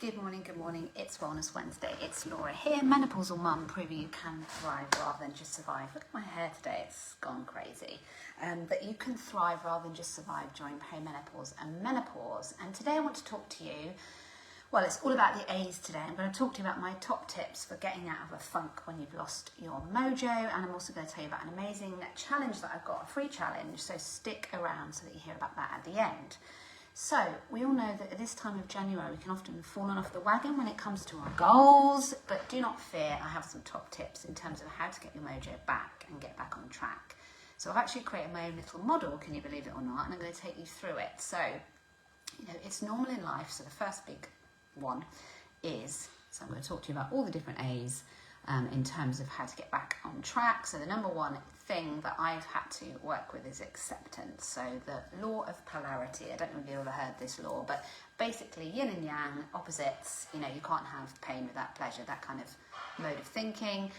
Good morning. It's Wellness Wednesday. It's Laura here, menopausal mum, proving you can thrive rather than just survive. Look at my hair today, it's gone crazy. That you can thrive rather than just survive during perimenopause and menopause. And today I want to talk to you, well, it's all about the A's today. I'm going to talk to you about my top tips for getting out of a funk when you've lost your mojo. And I'm also going to tell you about an amazing challenge that I've got, a free challenge. So stick around so that you hear about that at the end. So, we all know that at this time of January we can often have fallen off the wagon when it comes to our goals, but do not fear, I have some top tips in terms of how to get your mojo back and get back on track. So I've actually created my own little model, can you believe it or not, and I'm going to take you through it. So, it's normal in life, so the first big one is, so I'm going to talk to you about all the different A's in terms of how to get back on track. So the number one thing that I've had to work with is acceptance. So the law of polarity, I don't know if you've ever heard this law, but basically yin and yang, opposites, you can't have pain without pleasure, that kind of mode of thinking.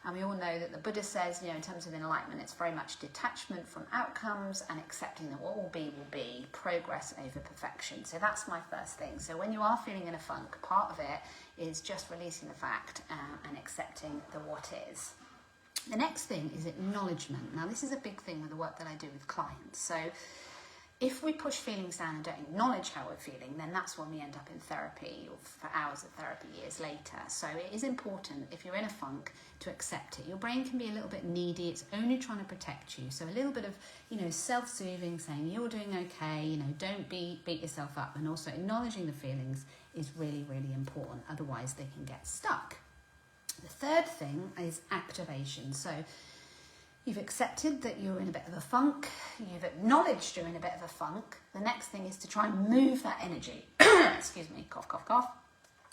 And we all know that the Buddha says, in terms of enlightenment, it's very much detachment from outcomes and accepting that what will be, progress over perfection. So that's my first thing. So when you are feeling in a funk, part of it is just releasing the fact and accepting the what is. The next thing is acknowledgement. Now, this is a big thing with the work that I do with clients. So if we push feelings down and don't acknowledge how we're feeling, then that's when we end up in therapy or for hours of therapy years later. So it is important, if you're in a funk, to accept it. Your brain can be a little bit needy. It's only trying to protect you. So a little bit of, self-soothing, saying you're doing okay, don't beat yourself up. And also acknowledging the feelings is really, really important. Otherwise, they can get stuck. The third thing is activation. So you've accepted that you're in a bit of a funk. You've acknowledged you're in a bit of a funk. The next thing is to try and move that energy. Excuse me, cough, cough, cough.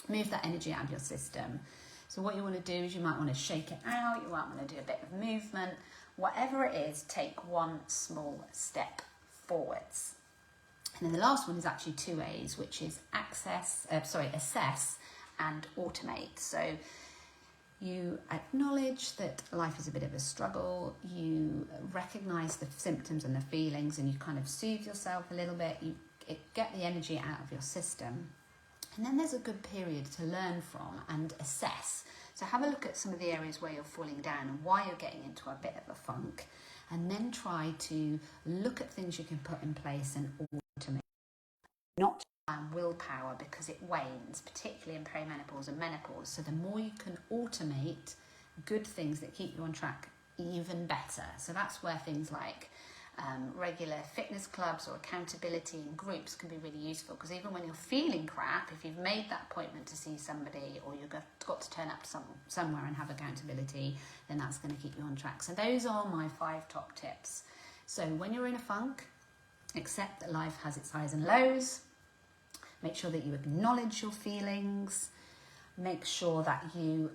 Move that energy out of your system. So what you want to do is you might want to shake it out. You might want to do a bit of movement. Whatever it is, take one small step forwards. And then the last one is actually two A's, which is assess and automate. So you acknowledge that life is a bit of a struggle, you recognise the symptoms and the feelings, and you kind of soothe yourself a little bit, you get the energy out of your system. And then there's a good period to learn from and assess. So have a look at some of the areas where you're falling down and why you're getting into a bit of a funk, and then try to look at things you can put in place and automate. Not willpower, because it wanes, particularly in perimenopause and menopause. So the more you can automate good things that keep you on track, even better. So that's where things like regular fitness clubs or accountability in groups can be really useful, because even when you're feeling crap, if you've made that appointment to see somebody or you've got to turn up somewhere and have accountability, then that's going to keep you on track. So those are my 5 top tips. So when you're in a funk, accept that life has its highs and lows. Make sure that you acknowledge your feelings. Make sure that you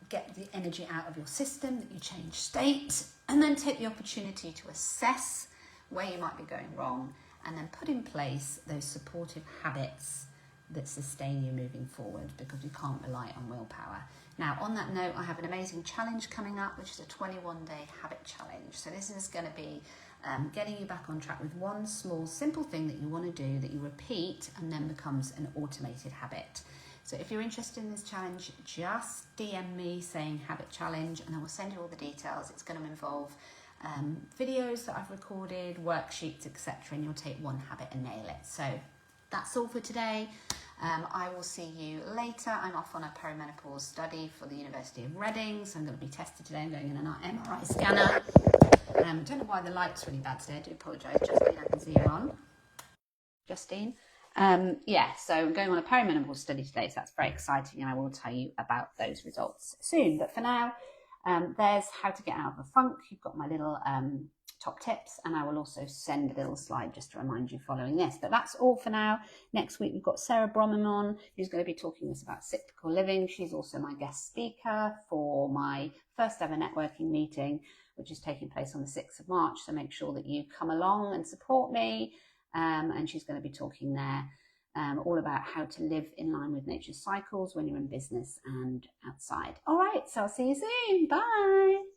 get the energy out of your system, that you change state, and then take the opportunity to assess where you might be going wrong, and then put in place those supportive habits that sustain you moving forward, because you can't rely on willpower. Now, on that note, I have an amazing challenge coming up, which is a 21-day habit challenge. So this is going to be getting you back on track with one small, simple thing that you want to do that you repeat and then becomes an automated habit. So if you're interested in this challenge, just DM me saying habit challenge, and I will send you all the details. It's going to involve videos that I've recorded, worksheets, etc., and you'll take one habit and nail it. So that's all for today. I will see you later. I'm off on a perimenopause study for the University of Reading, so I'm going to be tested today. I'm going in an MRI scanner. I don't know why the light's really bad today. I do apologise. Justine, I can see you're on. Justine? So I'm going on a perimenopause study today, so that's very exciting, and I will tell you about those results soon. But for now, there's how to get out of a funk. You've got my little top tips, and I will also send a little slide just to remind you following this. But that's all for now. Next week we've got Sarah Bromham on, who's going to be talking to us about cyclical living. She's also my guest speaker for my first ever networking meeting, which is taking place on the 6th of March. So make sure that you come along and support me. And she's going to be talking there all about how to live in line with nature's cycles when you're in business and outside. All right, so I'll see you soon. Bye.